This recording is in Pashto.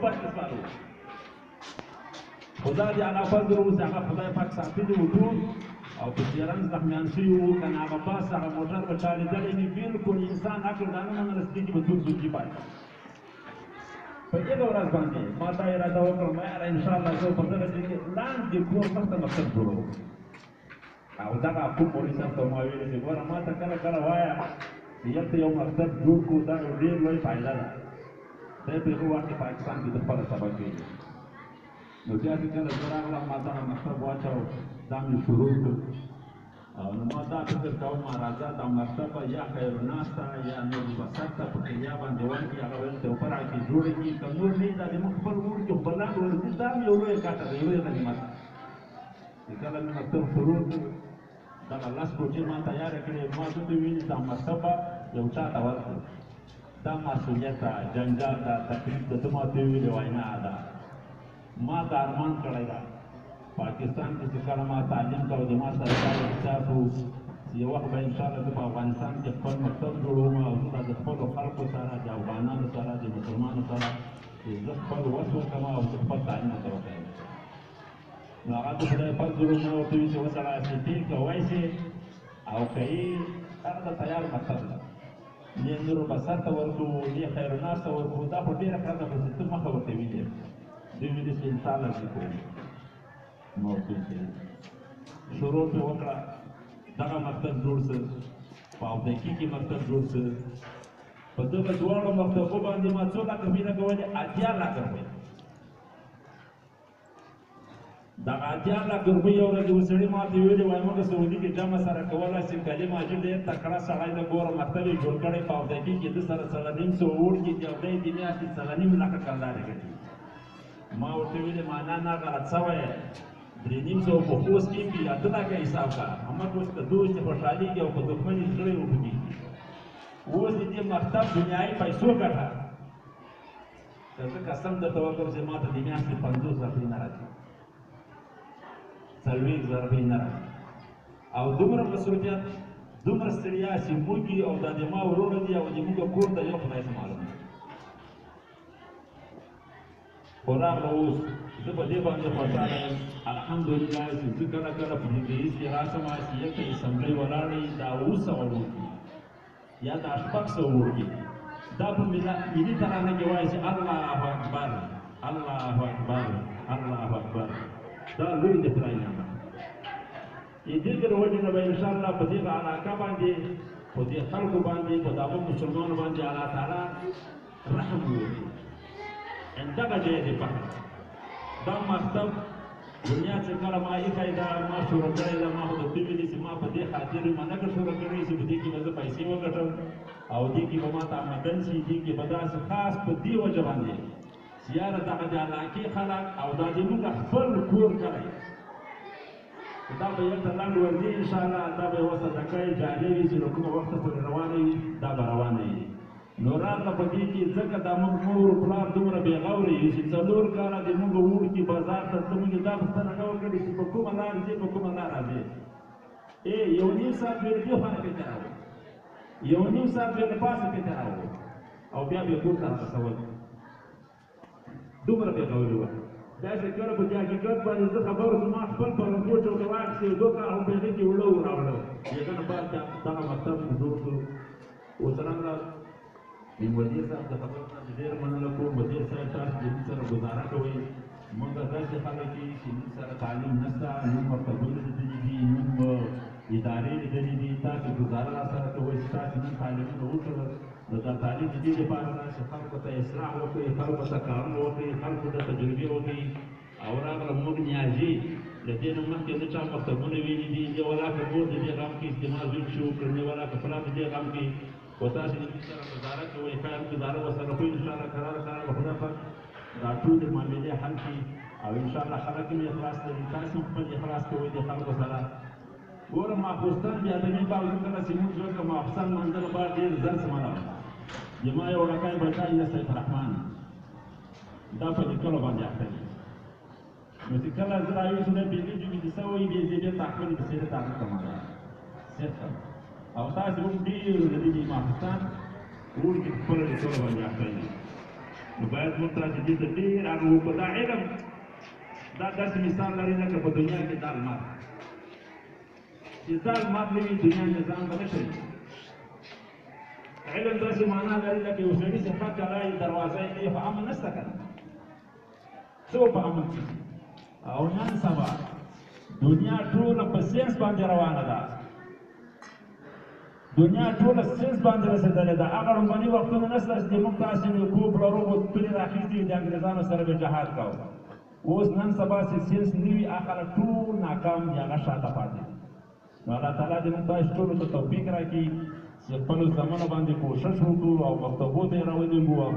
باندې سپارو خدا دې علا فضل اوس هغه خدای پاک ساتلي وو ټول او په څېړن زخمیان شوي وو که نه هغه بس هغه موټر به چالېدلی وي بلکل انسان عقل دا نه منله چې دې کې به څوک دوکي پاتې په دغه ورځ باندې ما دا اراده وکړه ما یاره انشاءالله زه په دغه ځای کې لاندې کور مخته مکتب جوړوم او دغه کوم مولوي صاحب ته ما ویلي چې ګوره ما ته کله کله وایه چې هلته یو مکتب جوړ کړو دا یو ډېر لوی فایده ده دی په هغه وخت کې پاکستان کې د خپله سبق کوي نو بیا چې کله زه راغلم ما دغه مکتب واچو دا مې شروع کړ نو ما دا فکر کوم راځه دا مکتب یا خیرالناس ته یا نور بسط ته په کلیا باندې ورکړي هغه به دلته اوپر کې جوړه کړي که نور نه وي دا زموږ خپل ور کې خو بلند ورځي دا هم یو لویه ګټه ده یو لویه غنیمت چې کله مې مکتب شروع کړ دغه لس کوټې ما تیاره کړې ما څه ویلي دا مکتب به یو چا ته ورکړو دا مسؤلیت ده جنجال ده تکلیف ده ته ما ته ویلې وینا ده ما دا ارمان کړی ده پاکستان کې چې کله ما تعلیم کوو د ما سره دا احساس و چې یو وخت به انشاءالله زه په افغانستان کې خپل مکتب جوړوم او زه د خپلو خلکو سره د افغانانو سره د مسلمانانو سره چې زه خپل وس وکړم او زه خپل تعلیم ورته وکړم نو هغه د خدای فضل مې ورته وي چې وسړی چې ټیل کوی شي او که یې هغه د تیار مکتب ده نه نور بسر ته ورکړو نه خیرالناس ته ورکړو دا خو ډېره ښه ده خو چې ته مخه ورته ویلې دوی ویلي چې انشاءالله زه کوم موضوع کې شروع پې وکړه دغه مکتب جوړ شه په اودکي کې مکتب جوړ شه په دغه دواړو مکتبو باندې ما څو لکه مینه کولې 80 لکه روپۍ دغه 80 لکه روپۍ یو ورځ یو سړي ما ته ویلې وایي موږ سعودي کې جمع سره کولی شي کلیم حاجي ډېر تکړه سړی ده ګوره مکتب یې جوړ کړی په اودکي کې ده سره 950 وړکي دي او دی د میاشتې 9.5 لکه کلدارې ګټي ما ورته ویلې معنا نه غلط شوی 3.5 په خوست کې بیا ته دا حساب کا محمد اوس که دوست خوشحالېږي او که دښمني زړه یې وبږي اوس د دې مکتب دنیایي پیسو ګټه که زه قسم درته وکړم چې ما ته د میاشتې 50 روپۍ نه راځي 40 روپۍ نه راځي او دومره مصروفیت دومره ستړیا چې موږ او دا د ما وروڼه دي او د موږ کور ته یو خدای ته معلوم دی خو راغله اوس زه په دې باندې خوشحاله یم الحمدلله چې زه کله کله په دې ریس کې راشم چې هلته اسمبلۍ ولاړې دا 700 وړکي یا دا 600 وړکي دا په ملي ترانه کې وایي چې الله اکبر الله اکبر الله اکبر دا لوی د خدای نعمت د دې د وجې نه به انشاءالله په دغه علاقه باندې په دې خلکو باندې په دغه مسلمانو باندې الله تعالی رحم وکړي دغه ځای دی فقط دا مکتب دنیا چې کله ما ایښی ده ما شروع کړی ده ما خو درته ویلي چې ما په دې خاطر ما نه که شروع کړی چې په دې کې به زه پیسې وګټم او دې کې به ما ته آمدن شي دې کې به داسې خاص په دې وجه باندې چې یاره دغه د علاقې خلک او دا زموږ خپل کور کړی دا به یلته لنډ ورځي انشاءالله دا به یوه صدقه جاریه وي چې له کومه وخته پورې روانه وي دا به روانه وي نو راغله په دې کې ځکه دا موږ مور پلار دومره بېغوره یو چې 4 کاله د موږ وړکي بازار ته ته موږ دا پوښتنه نه وکړې چې په کومه لار ځې په کومه لار راځې یو نیم ساعت بې له دې خوا نه پېته راوړو یو نیم ساعت بې له پاسه پېته راوړو او بیا بې کور ته رارسول دومره بېغوري وه داسې کله په دې حقیقت باندې زه خبر شوم ما خپل پرنګوټ ورته واخیستې 2 کاله خو په هغې کې وړه راوړه یګنه بعد دغه مکتب جوړ کړو اوس راغله وزیر صاحب د خبرو نه ډېر مننه کوم وزیر صاحب تاسو د موږ سره ګزاره کوئ موږ داسې خلک یو چې موږ سره تعلیم نشته موږ مکتبونه لیدلي دي موږ ادارې لیدلي دي تاسو ګزاره راسره کوئ چې تاسو نن تعلیمونه وکړل نو دا تعلیم د دې لپاره ده چې خلکو ته اصلاح وکړئ خلکو ته کارونه وکړئ خلکو ته تجربې وکړئ او راغله موږ نیازي د دې نه مخکې نه چا مکتبونه ویلي دي دې ولاکه مور د دې غم کې استعمال ویل شي وکړل دې ولاکه فلان د دې غم کې وتاسو د دې سره ګزاره کوئ خیر ګزاره ورسره کوئ انشاءالله کراره کراره به خدای پاک دا ټولې معاملې حل کړي او انشاءالله خلک هم اخلاص لري تاسو هم خپل اخلاص کوئ د خلکو سره ګوره ماخوستن بیا د مې باوجود کله چې موږ وکړه ماخوستن لمانځلو بعد ډېر زر سمنه جما یو رکعه بچای نه سید رحمان دا په لیکلو باندې اخته دي نو چې کله زه راویښ نه بېلې جوړې دي څه وایي بې زیبې تحقل د سیرت عادت کماله صدقه او تاسو هم ډېر د دې ماخوستن وړکي په خپله لیکلو باندې اخته دي نو باید موږ تاسې دې ته ډېر هغه وکړو. دا علم دا داسې مثال لري لکه په دنیا کې دا لمر چې دا لمر نه وي دنیا نظام به نه کوي. علم داسې معنا لري لکه یو سړي چې ښه کلای دروازه یې دی خو امن نشته که نه څه په امن کې. او نن سبا دنیا ټوله په ساینس باندې روانه ده. دنیا ټوله ساینس باندې رسېدلې ده. هغه لومړني وختونه نشته چې موږ تاسې کوب لرو او تورې راخیستې د انګریزانو سره به جهاد کوو. اوس نن سبا چې ساینس نه وي هغه خلک ټول ناکام دي، هغه شاته پاتې دي. نو الله تعالی دې موږ تاسو ټولو ته توفیق راکړي چې خپلو زامنو باندې کوشش وکړو او مکتبو ته یې راولېږو.